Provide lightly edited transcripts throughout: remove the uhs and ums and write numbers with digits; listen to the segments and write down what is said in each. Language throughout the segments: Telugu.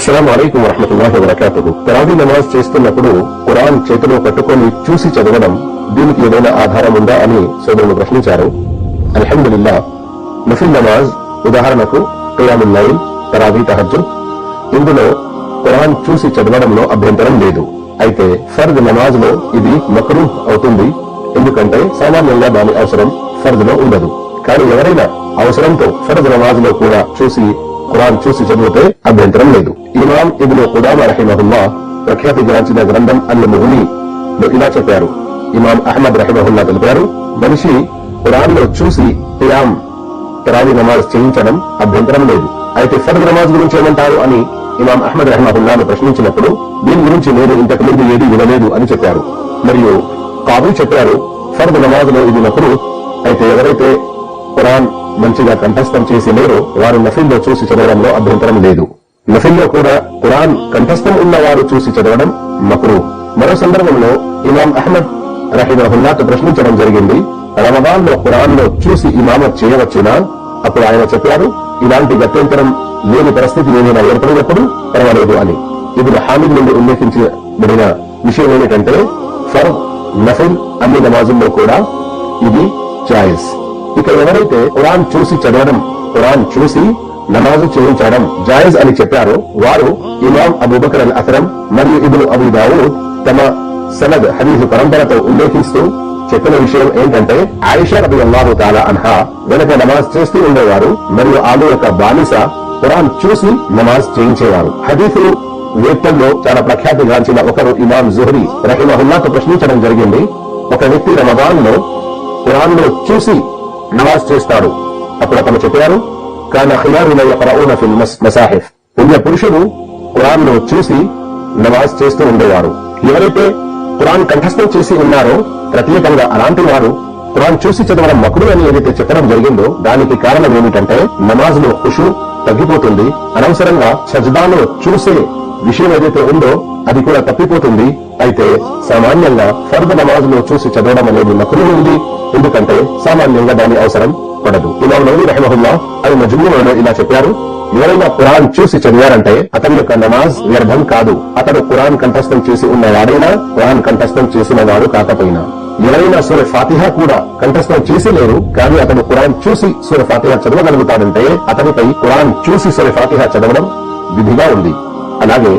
అస్సలాము అలైకుం వరహ్మతుల్లాహి వబరకాతుహు. తరావీ నమాజ్ చేస్తున్నప్పుడు ఖురాన్ చేతిలో పట్టుకొని చూసి చదవడం దీనికి ఏదైనా ఆధారం ఉందా అని సోదరులు ప్రశ్నించారు. అల్హమ్దులిల్లాహ్, నఫిల్ నమాజ్ ఉదాహరణకు ఖియాముల్ లైల్, తరావీ, తహజ్జుద్, ఇందులో ఖురాన్ చూసి చదవడంలో అభ్యంతరం లేదు. అయితే ఫర్ద్ నమాజ్ లో ఇది మక్రూహ్ అవుతుంది, ఎందుకంటే సామాన్యంగా దాని అవసరం ఫర్ద్ లో ఉండదు. కానీ ఎవరైనా అవసరంతో ఫర్ద్ నమాజ్ లో కూడా ఖురాన్ చూసి చదివితే అభ్యంతరం లేదు. ఇమాం ఇబ్ను ఖుదామా రహిమహుల్లాహ్ ప్రఖ్యాతి గాంచిన గ్రంథం అల్ ముగ్ని ఇలా చెప్పారు. ఇమాం అహ్మద్ రహిమహుల్లాహ్ తెలిపారు, మనిషి ఖురాన్ లో చూసి ఖియామ్, తరావీ నమాజ్ చేయించడం అభ్యంతరం లేదు. అయితే ఫర్ద్ నమాజ్ గురించి ఏమంటారు అని ఇమాం అహ్మద్ రహిమహుల్లాహ్ ప్రశ్నించినప్పుడు దీని గురించి నేను ఇంతకు ముందు ఏది వినలేదు అని చెప్పారు. మరియు కాబీ చెప్పారు, ఫర్ద్ నమాజ్ లో ఇది మక్రూహ్. అయితే ఎవరైతే ఖురాన్ మంచిగా కంఠస్థం చేసి లేరో వారు నఫిల్లో చూసి చదవడంలో అభ్యంతరం లేదు. నఫిల్లో కూడా ఖురాన్ కంఠస్థం ఉన్న వారు చూసి చదవడం మక్రూహ్. మరో సందర్భంలో ఇమాం అహ్మద్ రహిమహుల్లాహ్ ప్రశ్నించడం జరిగింది, రమదాన్ లో ఖురాన్ లో చూసి ఇమామత్ చేయవచ్చునా? అప్పుడు ఆయన చెప్పారు, ఇలాంటి గత్యంతరం లేని పరిస్థితి ఏదైనా ఏర్పడినప్పుడు పర్వాలేదు అని. ఇబ్ను హామిద్ నుండి ఉల్లేఖించబడిన విషయం ఏమిటంటే ఫర్ద్, నఫిల్ అన్ని నమాజుల్లో కూడా ఇది జాయిజ్. ఇక ఎవరైతే ఖురాన్ చూసి చదవడం, ఖురాన్ చూసి నమాజు చేయించడం జాయిజ్ అని చెప్పారో వారు ఇమాం అబూబకర్ అల్ అస్రమ్ మరియు ఇబ్ను అబూ దావూద్ తమ సనద్ హదీసు పరంపరతో ఉల్లేఖిస్తూ చెప్పిన విషయం ఏంటంటే, ఆయిషా రలియల్లాహు తఆలా అన్హా వెనక నమాజ్ చేస్తూ ఉండేవారు మరియు ఆమె యొక్క బానిస ఖురాన్ చూసి నమాజ్ చేయించేవారు. హదీసు వేత్తల్లో చాలా ప్రఖ్యాతి గాంచిన ఒకరు ఇమాం జుహ్రీ రహిమహుల్లాహ్ ప్రశ్నించడం జరిగింది, ఒక వ్యక్తి రమదాన్ లో ఖురాన్ లో చూసి నమాజ్ చేస్తాడు. అప్పుడు అతను చెప్పారు, కాన ఖియారునా యఖ్రఊన ఫిల్ మసాహిఫ్, పుణ్య పురుషుడు ఖురాన్ లో చూసి నమాజ్ చేస్తూ ఉండేవారు. ఎవరైతే ఖురాన్ కంఠస్థం చేసి ఉన్నారో ప్రత్యేకంగా అలాంటి వారు ఖురాన్ చూసి చదవడం మక్రూహ్ అని ఏదైతే చెప్పడం జరిగిందో దానికి కారణం ఏమిటంటే నమాజ్ లో ఖుషూ తగ్గిపోతుంది, అనవసరంగా సజ్దాలో చూసే విషయం ఏదైతే ఉందో అది కూడా తప్పిపోతుంది. అయితే సామాన్యంగా ఫర్ద్ నమాజ్ లో చూసి చదవడం అనేది మక్రూహ్ ఉంది, ఎందుకంటే సామాన్యంగా దాని అవసరం పడదు. ఇమాం నవవీ రహిమహుల్లాహ్ అల్ మజ్మూలో ఇలా చెప్పారు, ఎవరైనా ఖురాన్ చూసి చదివారంటే అతని యొక్క నమాజ్ వ్యర్థం కాదు. అతడు ఖురాన్ కంఠస్థం చేసి ఉన్నవాడైనా ఖురాన్ కంఠస్థం చేసిన వాడు కాకపోయినా. ఎవరైనా సూర ఫాతిహా కూడా కంఠస్థం చేసి లేరు కానీ అతను ఖురాన్ చూసి సూర ఫాతిహా చదవగలుగుతాడంటే అతనిపై ఖురాన్ చూసి సూర ఫాతిహా చదవడం విధిగా ఉంది. అలాగే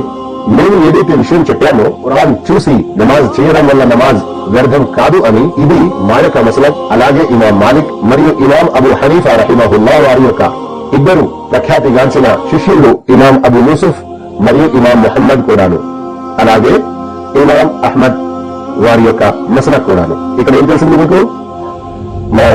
నేను ఏదైతే విషయం చెప్పానో ఖురాన్ చూసి నమాజ్ చేయడం వల్ల నమాజ్ వ్యర్థం కాదు అని, ఇది మా యొక్క మసలబ్. అలాగే ఇమాం మాలిక్ మరియు ఇమాం అబూ హనీఫా రహిమహుల్లాహ్ వారి యొక్క ఇద్దరు ప్రఖ్యాతిగాంచిన శిష్యులు ఇమాం అబూ యూసుఫ్ మరియు ఇమాం ముహమ్మద్ కూడాను, అలాగే ఇమాం అహ్మద్ వారి యొక్క మసలబ్ కూడాను. ఇక్కడ ఏం తెలిసింది మీకు? మా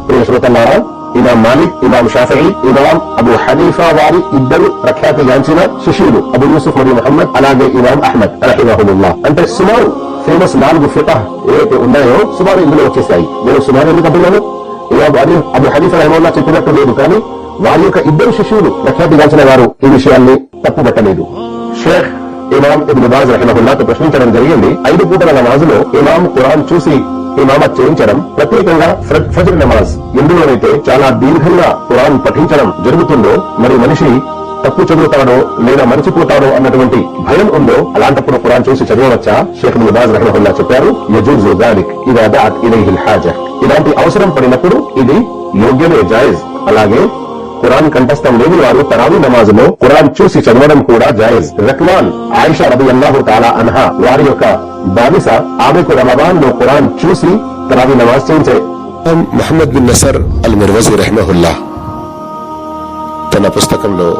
ప్రియ శ్రోతలారా, ఇమాం మాలిక్, ఇమాం షాఫిఈ, ఇమాం అబూ హనీఫా వారి ఇద్దరు ప్రఖ్యాతిగాంచిన శిష్యులు అబూ యూసుఫ్ మరియు ముహమ్మద్, అలాగే ఇమాం అహ్మద్ రహిమహుల్లాహ్. అంటే సుమారు ఫేమస్ 4 ఫిఖహ్ ఏవైతే ఉన్నాయో సుమారు ఇందులో వచ్చేసాయి. నేను సుమారు ఎందుకు అంటున్నాను, అబూ హనీఫా రహిమహుల్లాహ్ చెప్పినట్టు లేదు, కానీ వారి యొక్క ఇద్దరు శిష్యులు ప్రఖ్యాతిగాంచిన వారు ఈ విషయాన్ని తప్పుబట్టలేదు. షేఖ్ ఇమాం ఇబ్ను బాజ్ రహిమహుల్లాహ్ ప్రశ్నించడం జరిగింది, 5 పూటల నమాజులో ఇమాం ఖురాన్ చూసి ఇమామత్ చేయించడం, ప్రత్యేకంగా ఫజ్ర్ నమాజ్ ఎందులోనైతే చాలా దీర్ఘంగా ఖురాన్ పఠించడం జరుగుతుందో, మరి మనిషి తప్పు చదువుతాడో లేదా మరిచిపోతాడో అన్నటువంటి భయం ఉందో అలాంటప్పుడు ఖురాన్ చూసి చదవవచ్చా? షేఖ్ ఇబ్ను బాజ్ రహిమహుల్లాహ్ చెప్పారు, యజూజు దాలిక్ ఇదా దఅత్ ఇలైహిల్ హాజ, ఇలాంటి అవసరం పడినప్పుడు ఇది యోగ్యమే, జాయిజ్. అలాగే ఖురాన్ కంఠస్థం లేని వారు తరావీ నమాజ్ లో ఖురాన్ చూసి చదవడం కూడా జాయిజ్. రక్మాన్ ఆయిషా రలియల్లాహు తఆలా అన్హా వారి యొక్క బానిస, ఆమెకు రమదాన్ లో ఖురాన్ చూసి తరావీ నమాజ్ చేయించే. మొహమ్మద్ బిన్ నసర్ అల్ మిర్వజీ రహిమహుల్లాహ్ తన పుస్తకంలో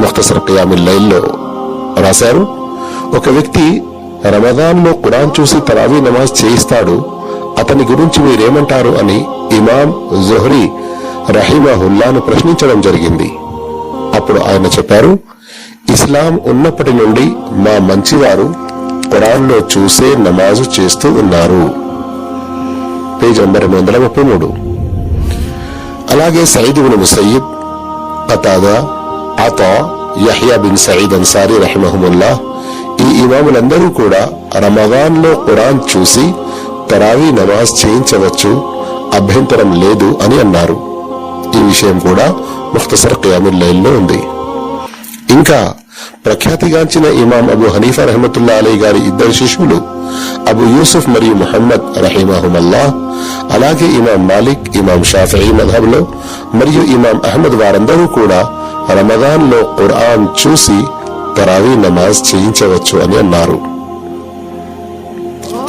ముఖ్తసర్ ఖియాముల్ లైల్ లో రాశారు, ఒక వ్యక్తి రమదాన్ లో ఖురాన్ చూసి తరావీ నమాజ్ చేయిస్తాడు, అతని గురించి మీరేమంటారు అని ఇమాం జుహ్రీ రహిమహుల్లాను ప్రశ్నించడం జరిగింది. అప్పుడు ఆయన చెప్పారు, ఇస్లాం ఉన్నప్పటి నుండి మా మంచివారు ఖురాన్ లో చూసే నమాజు చేస్తూ ఉన్నారు. Page number 233. అలాగే సయీద్ ఇబ్ను ముసయ్యిబ్, ఖతాదా, అతా, యహ్యా బిన్ సయీద్ అన్సారీ రహిమహుముల్లాహ్ ఈ ఇమాములందరూ కూడా రమదాన్ లో ఖురాన్ చూసి తరావీ నమాజ్ చేయించవచ్చు, అభ్యంతరం లేదు అని అన్నారు. ఈ విషయం కూడా ముఖ్తసర్ ఖియాముల్ లైల్ లో ఉంది. ఇంకా ప్రఖ్యాతిగాంచిన ఇమాం అబూ హనీఫా రహమతుల్లా అలీ గారి ఇద్దరు శిష్యులు అబూ యూసుఫ్ మరియు ముహమ్మద్ రహిమహుమల్లాహ్, అలాగే ఇమాం మాలిక్, ఇమాం షాఫిఈ మద్హబ్ లో మరియు ఇమాం అహ్మద్ వారందరూ కూడా రమదాన్ లో ఖురాన్ చూసి తరావీ నమాజ్ చేయించవచ్చు అని అన్నారు.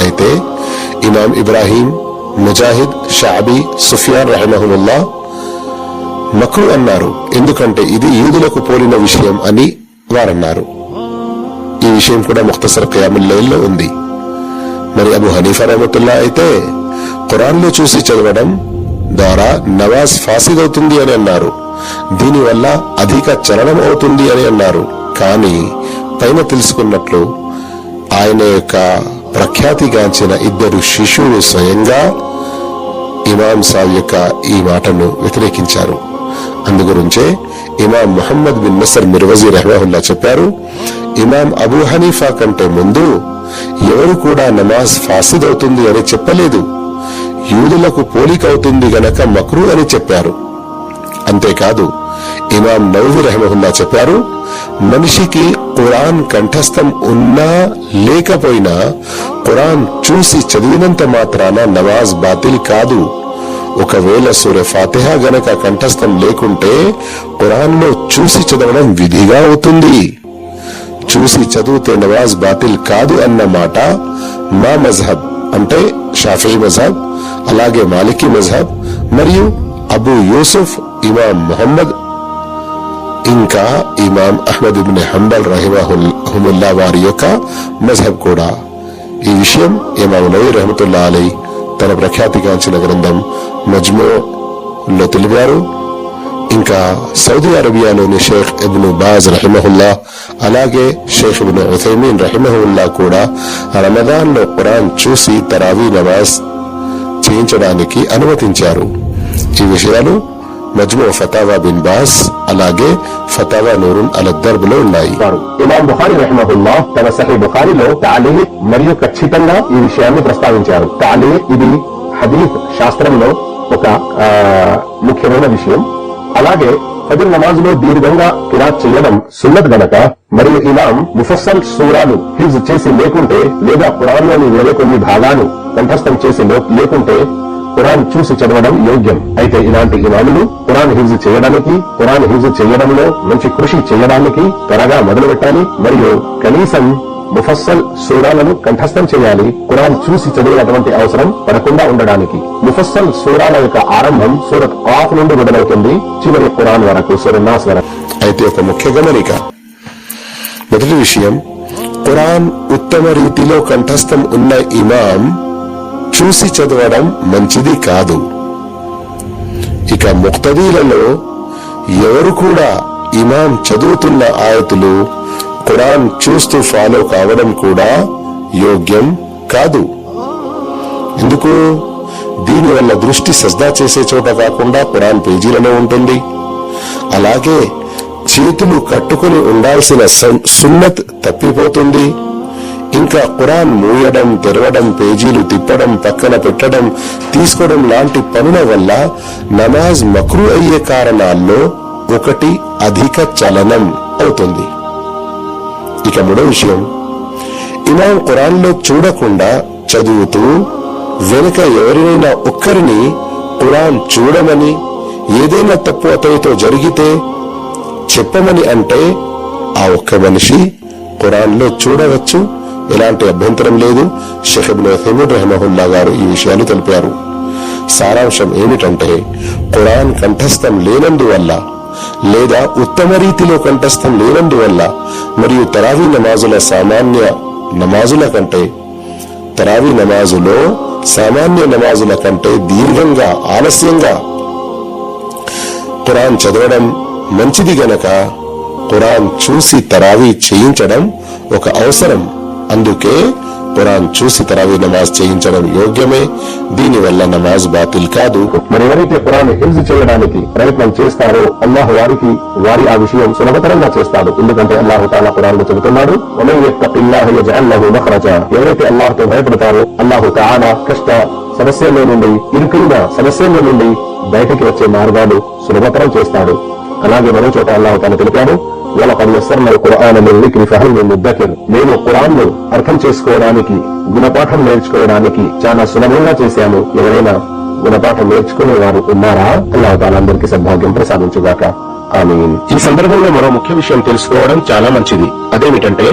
అయితే ఇమాం ఇబ్రాహీం, ముజాహిద్, షాబీ, సుఫియాన్ రహిమహుముల్లాహ్ మక్రూ అన్నారు, ఎందుకంటే ఇది యూదులకు పోలిన విషయం అని వారన్నారు. ఈ విషయం కూడా ముఖ్తసర్ ఖియాముల్ లైల్లో ఉంది. మరి అబూ హనీఫా రహమతుల్లా అయితే ఖురాన్ లో చూసి చదవడం ద్వారా నమాజ్ ఫాసిద్ అవుతుంది అని అన్నారు, దీనివల్ల అధిక చలనం అవుతుంది అని అన్నారు. కానీ పైన తెలుసుకున్నట్లు ఆయన యొక్క ప్రఖ్యాతిగాంచిన ఇద్దరు శిష్యులు స్వయంగా ఇమాం సాబ్ యొక్క ఈ మాటను వ్యతిరేకించారు. అందుగురించే ఇమాం ముహమ్మద్ బిన్ నసర్ మిర్వజీ రహమహుల్లా చెప్పారు, ఇమాం అబూ హనీఫా కంటే ముందు ఎవరు కూడా నమాజ్ ఫాసిద్ అవుతుంది అని చెప్పలేదు, యూదులకు పోలిక అవుతుంది గనక మక్రూ అని చెప్పారు. అంతేకాదు ఇమాం నవవి రహమహుల్లా చెప్పారు, మనిషికి ఖురాన్ కంఠస్థం ఉన్నా లేకపోయినా ఖురాన్ చూసి చదివినంత మాత్రాన నమాజ్ బాతిల్ కాదు. ఒకవేళ సూర ఫాతిహా గనక కంఠస్థం లేకుంటే ఖురాన్ లో చూసి చదవడం విధిగా అవుతుంది. చూసి చదివితే నమాజ్ బాతిల్ కాదు అన్న మాట మా మజ్హబ్ అంటే షాఫిఈ మజ్హబ్, అలాగే మాలికీ మజ్హబ్ మరియు అబూ యూసుఫ్, ఇమాం ముహమ్మద్ ఇంకా ఇమాం అహ్మద్ ఇబ్న్ హంబల్ రహిమహుముల్లా వారి యొక్క మజ్హబ్ కూడా. ఈ విషయం ఇమాం నవవి రహమతుల్లా అలీ తన ప్రఖ్యాతిగాంచిన గ్రంథం మజ్మూలో తెలిపారు. ఇంకా సౌదీ అరేబియాలోని షేఖ్ ఇబ్ను బాజ్ రహిమహుల్లా, అలాగే షేఖ్ ఇబ్ను ఉథైమీన్ రహిమహుల్లా కూడా రమదాన్ లో ఖురాన్ చూసి తరావీ నమాజ్ చేయించడానికి అనుమతించారు. ఈ విషయాలు మజ్మూ ఫతావా బిన్ బాస్ అలాగే ఫతావా నూరున్ అల్ దర్బ్ లో ఉన్నాయి. ఇమాం బుఖారీ రహిమహుల్లా తన సహీహ్ బుఖారీలో తాలీక్ మరియు ఖచ్చితంగా ఈ విషయాన్ని ప్రస్తావించారు. తాలీక్ ఇది హదీస్ శాస్త్రంలో ఒక ముఖ్యమైన విషయం. అలాగే ఫజర్ నమాజ్ లో దీర్ఘంగా కిరాత్ చేయడం సున్నత్ గనక మరియు ఇమాం ముఫస్సల్ సూరాలు హిఫ్జ్ చేసి లేకుంటే లేదా ఖురాన్ లోని వేరే కొన్ని భాగాలు కంఠస్థం చేసి లేకుంటే ఖురాన్ చూసి చదవడం యోగ్యం. అయితే ఇలాంటి ఇమాములు ఖురాన్ హిఫ్జ్ చేయడానికి, ఖురాన్ హిఫ్జ్ చేయడంలో మంచి కృషి చేయడానికి త్వరగా మొదలు పెట్టాలి మరియు కనీసం ముఫస్సల్ సూరాలను కంఠస్థం చేయాలి, ఖురాన్ చూసి చదివినటువంటి అవసరం పడకుండా ఉండడానికి. ముఫస్సల్ సూరాల యొక్క ఆరంభం సూరత్ ఖాఫ్ నుండి మొదలవుతుంది, చివరి ఖురాన్ వరకు, సూరత్ నాస్ వరకు. అయితే ఒక ముఖ్య గమనిక, మొదటి విషయం, ఖురాన్ ఉత్తమ రీతిలో కంఠస్థం ఉన్న ఇమాం చూసి చదవడం మంచిది కాదు. ఇక ముక్తదీలలో ఎవరు కూడా ఇమాం చదువుతున్న ఆయతులు ఖురాన్ చూస్తూ ఫాలో కావడం కూడా యోగ్యం కాదు. ఎందుకు? దీనివల్ల దృష్టి సజ్దా చేసే చోట కాకుండా ఖురాన్ పేజీలలో ఉంటుంది. అలాగే చేతులు కట్టుకుని ఉండాల్సిన సున్నత్ తప్పిపోతుంది. ఇంకా ఖురాన్ మూయడం, తెరవడం, పేజీలు తిప్పడం, పక్కన పెట్టడం, తీసుకోవడం లాంటి పనుల వల్ల నమాజ్ మక్రూ అయ్యే కారణాల్లో ఒకటి అధిక చలనం అవుతుంది. ఇక మూడో విషయం, ఇమాం ఖురాన్ లో చూడకుండా చదువుతూ వెనుక ఎవరినైనా ఒక్కరిని ఖురాన్ చూడమని, ఏదైనా తప్పు అతనితో జరిగితే చెప్పమని అంటే ఆ ఒక్క మనిషి ఖురాన్ లో చూడవచ్చు, ఎలాంటి అభ్యంతరం లేదు. షేఖ్ ఇబ్ను ఉథైమీన్ రహిమహుల్లా గారు ఈ విషయాలు తెలిపారు. సారాంశం ఏమిటంటే, ఖురాన్ కంఠస్థం లేనందువల్ల లేదా ఉత్తమ రీతిలో కంఠస్థం లేనందువల్ల మరియు తరావీ నమాజుల సామాన్య నమాజుల కంటే తరావీ నమాజులో సామాన్య నమాజుల కంటే దీర్ఘంగా, ఆలస్యంగా ఖురాన్ చదవడం మంచిది గనక ఖురాన్ చూసి తరావీ చేయించడం ఒక అవసరం. అందుకే ఖురాన్ చూసి తరావీ నమాజ్ చేయించడం యోగ్యమే. దీనివల్ల నమాజ్ బాతిల్ కాదు. మరి ఎవరైతే ఖురాన్ హిఫ్జ్ చేయడానికి ప్రయత్నం చేస్తారో అల్లాహ్ వారికి ఆ విషయం సులభతరంగా చేస్తాడు. ఎందుకంటే అల్లాహ్ తాలా ఖురాన్ లో చెబుతున్నాడు, వమన్ యత్తఖిల్లాహ యజ్అల్ లహు మఖ్రజా, ఎవరైతే అల్లాహ్తో భయపడతారో అల్లాహ్ తాలా కష్ట సమస్యల నుండి, ఇరుకైన సమస్యల నుండి బయటికి వచ్చే మార్గాలు సులభతరం చేస్తాడు. అలాగే మరో చోట అల్లాహ్ తాలా తెలిపాడు, వలఖద్ యస్సర్నా అల్-ఖుర్ఆన లిల్-జిక్రి ఫహల్ మిన్ ముద్దకిర్. మేము ఖురాన్ ను అర్థం చేసుకోవడానికి, గుణపాఠం నేర్చుకోవడానికి చాలా సులభంగా చేశాము. ఎవరైనా గుణపాఠం నేర్చుకునే వారు ఉన్నారా? అల్లాహ్ తాలా అందరికీ సద్భాగ్యం ప్రసాదించుగాక. ఆమీన్. ఈ సందర్భంలో మరో ముఖ్య విషయం తెలుసుకోవడం చాలా మంచిది. అదేమిటంటే,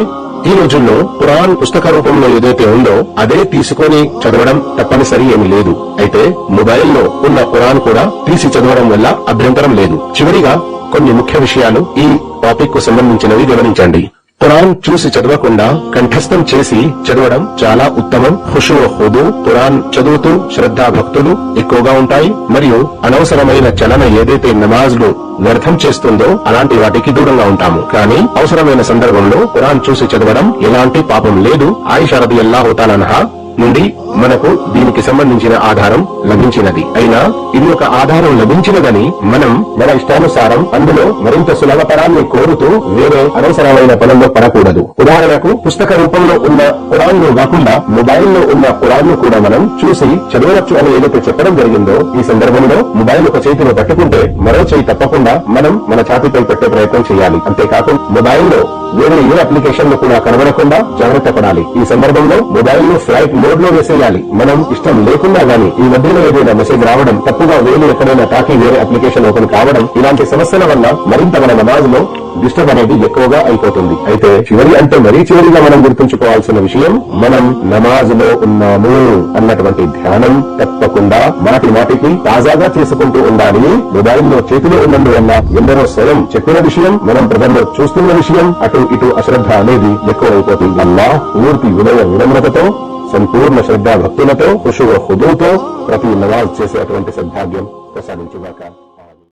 ఈ రోజుల్లో ఖురాన్ పుస్తక రూపంలో ఏదైతే ఉందో అదే తీసుకొని చదవడం తప్పనిసరి ఏమీ లేదు. అయితే మొబైల్లో ఉన్న ఖురాన్ కూడా తీసి చదవడం వల్ల అభ్యంతరం లేదు. చివరిగా కొన్ని ముఖ్య విషయాలు ఈ టాపిక్ కు సంబంధించినవి గమనించండి. ఖురాన్ చూసి చదవకుండా కంఠస్థం చేసి చదవడం చాలా ఉత్తమం. ఖుషూ ఖుదూ, ఖురాన్ చదువుతూ శ్రద్ధా భక్తులు ఎక్కువగా ఉంటాయి. మరియు అనవసరమైన చలన ఏదైతే నమాజ్ లో వ్యర్థం చేస్తుందో అలాంటి వాటికి దూరంగా ఉంటాము. కానీ అవసరమైన సందర్భంలో ఖురాన్ చూసి చదవడం ఎలాంటి పాపం లేదు. ఆయిషా రదియల్లాహు తఆలా అన్హా నుండి మనకు దీనికి సంబంధించిన ఆధారం లభించినది. అయినా ఇది ఒక ఆధారం లభించినదని మనం మన ఇష్టానుసారం అందులో మరింత సులభతరాన్ని కోరుతూ వేరే అనవసరమైన పనుల్లో పడకూడదు. ఉదాహరణకు పుస్తక రూపంలో ఉన్న ఖురాన్ ను కాకుండా మొబైల్ లో ఉన్న ఖురాన్ ను కూడా మనం చూసి చదవవచ్చు అని ఏదైతే చెప్పడం జరిగిందో, ఈ సందర్భంలో మొబైల్ ఒక చేతిలో పట్టుకుంటే మరో చేయి తప్పకుండా మనం మన ఛాతీపై పెట్టే ప్రయత్నం చేయాలి. అంతేకాకుండా మొబైల్ లో వేరే ఏ అప్లికేషన్ ను కూడా కనబడకుండా జాగ్రత్త పడాలి. ఈ సందర్భంలో మొబైల్ ను ఫ్లైట్ మోడ్ లో వేసేయాలి. మనం ఇష్టం లేకుండా గానీ ఈ మధ్యలో ఏదైనా మెసేజ్ రావడం, తప్పుగా వేలు ఎక్కడైనా తాకి వేరే అప్లికేషన్ ఓపెన్ కావడం, ఇలాంటి సమస్యల వల్ల మరింత మన నమాజ్ లో డిస్టర్బ్ అనేది ఎక్కువగా అయిపోతుంది. అయితే చివరి అంటే మరీ చివరిగా మనం గుర్తుంచుకోవాల్సిన విషయం, మనం నమాజ్ లో ఉన్నాము అన్నటువంటి ధ్యానం తప్పకుండా మాటి మాటికి తాజాగా చేసుకుంటూ ఉండాలి. మొబైల్ లో చేతిలో ఉన్నందువల్ల ఎందరో స్వయం చెప్పిన విషయం, మనం ప్రజల్లో చూస్తున్న విషయం అటు ఇటు అశ్రద్ధ అనేది ఎక్కువైపోతుంది. అల్లాహ్ పూర్తి వినయ వినమ్రతతో, సంపూర్ణ శ్రద్ధా భక్తులతో, ఖుషూ ఖుదూతో ప్రతి నమాజ్ చేసే అటువంటి సద్భాగ్యం ప్రసాదించుగాక.